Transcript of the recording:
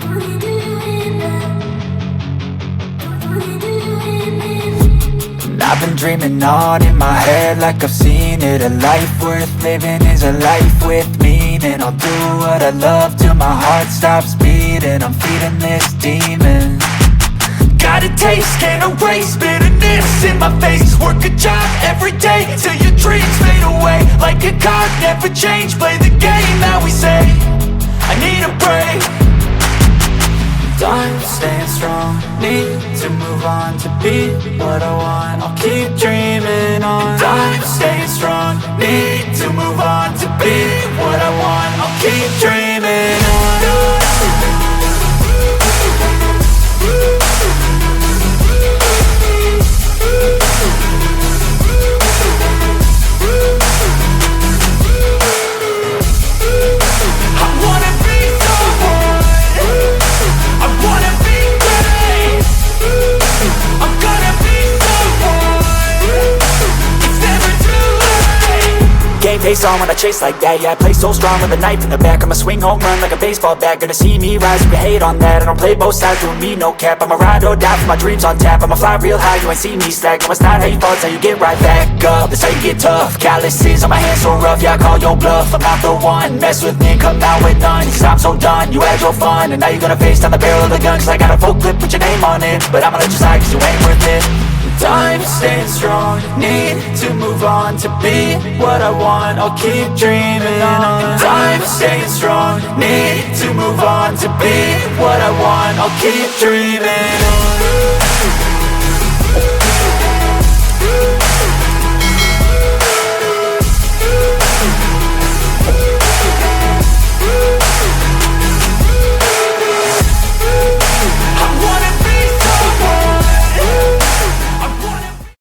And I've been dreaming on in my head like I've seen it. A life worth living is a life with meaning. I'll do what I love till my heart stops beating. I'm feeding this demon. Got a taste, can't erase bitterness in my face. Work a job every day till your dreams fade away. Like a card, never change, play the game that we say. I need a break. I'm staying strong, need to move on to be what I want. I'll keep dreaming on. I'm staying strong, need to move on to be what I want. I'll keep dreaming on. Face on when I chase like that. Yeah, I play so strong with a knife in the back. I'ma swing home run like a baseball bat. Gonna see me rise, you can hate on that. I don't play both sides, doing me no cap. I'ma ride or die for my dreams on tap. I'ma fly real high, you ain't see me slack. No, it's not how you fall, it's how you get right back up. That's how you get tough. Calluses on my hands so rough, yeah, I call your bluff. I'm not the one, mess with me, come out with none. Cause I'm so done, you had your fun. And now you're gonna face down the barrel of the gun. Cause I got a full clip, put your name on it. But I'ma let you slide cause you ain't worth it. I'm staying strong, need to move on to be what I want. I'll keep dreaming on. I'm staying strong, need to move on to be what I want. I'll keep dreaming on.